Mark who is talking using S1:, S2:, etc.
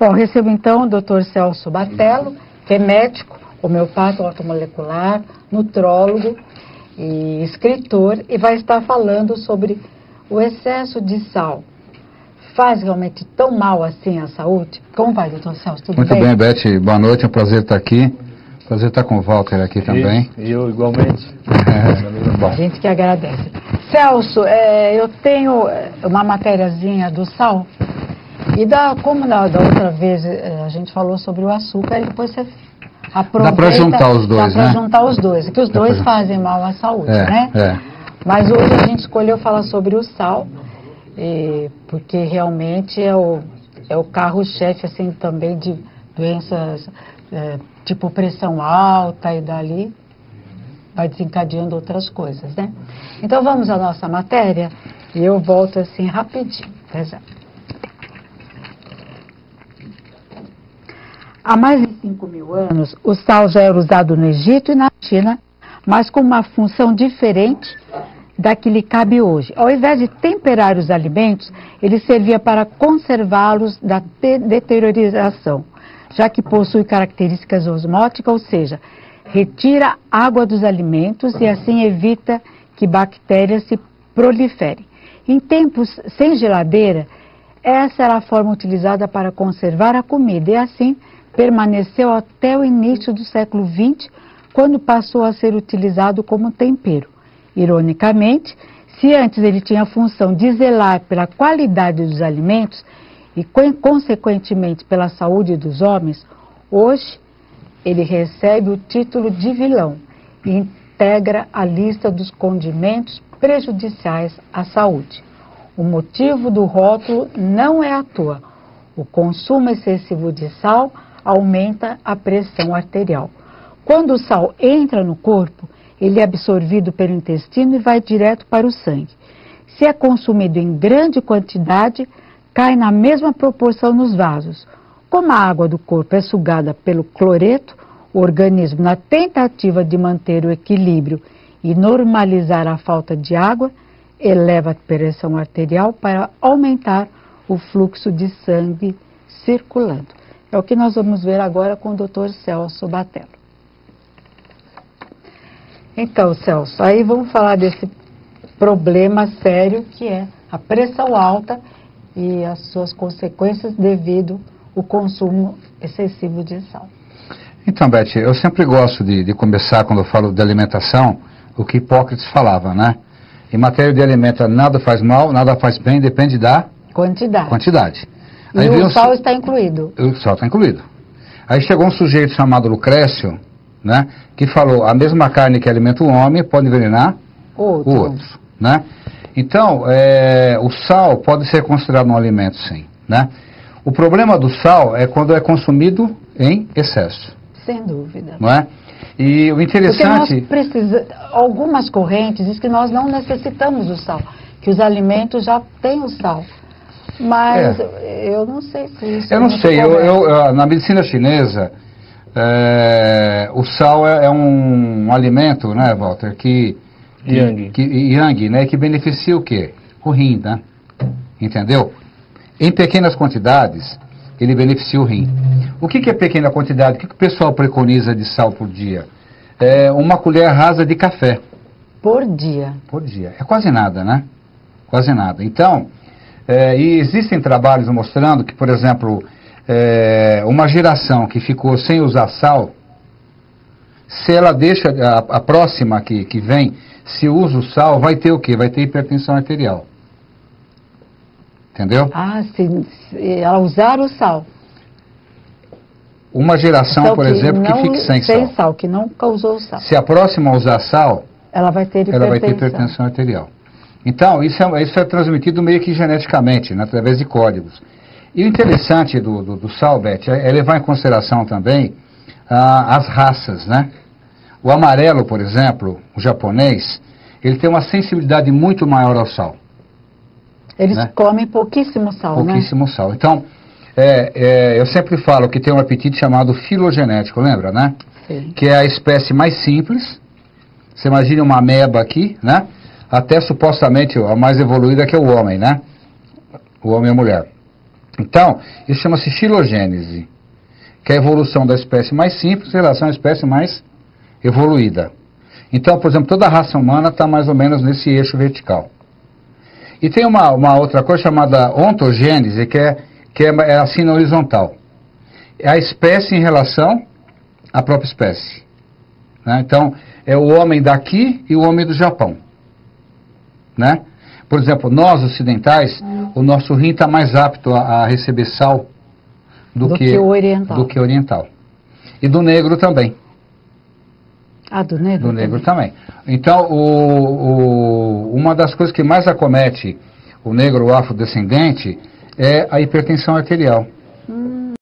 S1: Bom, recebo então o Dr. Celso Batello, que é médico, homeopata ortomolecular, nutrólogo e escritor, e vai estar falando sobre o excesso de sal. Faz realmente tão mal assim à saúde? Como vai, doutor Celso? Tudo bem?
S2: Muito bem, Beth. Boa noite, é um prazer estar aqui. Prazer estar com o Walter aqui também.
S3: E eu igualmente.
S2: Bom.
S1: A gente que agradece. Celso, eu tenho uma matériazinha do sal, e como da outra vez a gente falou sobre o açúcar, e depois você aproveita...
S2: Dá para juntar os dois,
S1: né? Dá para juntar os dois, que os dois fazem mal à saúde, né? Mas hoje a gente escolheu falar sobre o sal, porque realmente é o carro-chefe, assim, também de doenças tipo pressão alta, e dali vai desencadeando outras coisas, né? Então vamos à nossa matéria, e eu volto assim rapidinho, até já. Há mais de 5.000 anos, o sal já era usado no Egito e na China, mas com uma função diferente da que lhe cabe hoje. Ao invés de temperar os alimentos, ele servia para conservá-los da deterioração, já que possui características osmóticas, ou seja, retira água dos alimentos e assim evita que bactérias se proliferem. Em tempos sem geladeira, essa era a forma utilizada para conservar a comida e assim permaneceu até o início do século XX, quando passou a ser utilizado como tempero. Ironicamente, se antes ele tinha a função de zelar pela qualidade dos alimentos e, consequentemente, pela saúde dos homens, hoje ele recebe o título de vilão e integra a lista dos condimentos prejudiciais à saúde. O motivo do rótulo não é à toa. O consumo excessivo de sal aumenta a pressão arterial. Quando o sal entra no corpo, ele é absorvido pelo intestino e vai direto para o sangue. Se é consumido em grande quantidade, cai na mesma proporção nos vasos. Como a água do corpo é sugada pelo cloreto, o organismo, na tentativa de manter o equilíbrio e normalizar a falta de água, eleva a pressão arterial para aumentar o fluxo de sangue circulando. É o que nós vamos ver agora com o Dr. Celso Batello. Então, Celso, aí vamos falar desse problema sério que é a pressão alta e as suas consequências devido ao consumo excessivo de sal.
S2: Então, Beth, eu sempre gosto de começar, quando eu falo de alimentação, o que Hipócrates falava, né? Em matéria de alimento, nada faz mal, nada faz bem, depende da quantidade.
S1: E o sal está incluído.
S2: O sal está incluído. Aí chegou um sujeito chamado Lucrécio, né, que falou, a mesma carne que alimenta o homem pode envenenar o outro, né? Então, o sal pode ser considerado um alimento, sim, né? O problema do sal é quando é consumido em excesso.
S1: Sem dúvida.
S2: Não é? E o interessante...
S1: Algumas correntes dizem que nós não necessitamos do sal, que os alimentos já têm o sal. Mas eu não sei se isso...
S2: Eu não sei, na medicina chinesa, o sal é um alimento, né, Walter, yang, né, que beneficia o quê? O rim, né? Entendeu? Em pequenas quantidades, ele beneficia o rim. O que é pequena quantidade? O que o pessoal preconiza de sal por dia? Uma colher rasa de café.
S1: Por dia?
S2: Por dia. É quase nada, né? Quase nada. Então, e existem trabalhos mostrando que, por exemplo, uma geração que ficou sem usar sal, se ela deixa a próxima que vem, se usa o sal, vai ter o quê? Vai ter hipertensão arterial. Entendeu?
S1: Ah, se ela usar o sal.
S2: Uma geração, por exemplo, que fique sem sal.
S1: Que nunca usou sal.
S2: Se a próxima usar sal,
S1: ela vai ter
S2: hipertensão arterial. Então, isso é transmitido meio que geneticamente, né, através de códigos. E o interessante do sal, Beth, é levar em consideração também as raças, né? O amarelo, por exemplo, o japonês, ele tem uma sensibilidade muito maior ao sal.
S1: Eles comem pouquíssimo sal,
S2: pouquíssimo sal. Então, eu sempre falo que tem um apetite chamado filogenético, lembra, né?
S1: Sim.
S2: Que é a espécie mais simples. Você imagina uma ameba aqui, né? Até supostamente a mais evoluída que é o homem, né? O homem e a mulher. Então, isso chama-se filogênese, que é a evolução da espécie mais simples em relação à espécie mais evoluída. Então, por exemplo, toda a raça humana está mais ou menos nesse eixo vertical. E tem uma outra coisa chamada ontogênese, que é assim na horizontal. É a espécie em relação à própria espécie. Né? Então, é o homem daqui e o homem do Japão. Né? Por exemplo, nós ocidentais, o nosso rim está mais apto a receber sal do que o oriental. E do negro também.
S1: Ah, do negro?
S2: Do negro também. Então, uma das coisas que mais acomete o negro afrodescendente é a hipertensão arterial.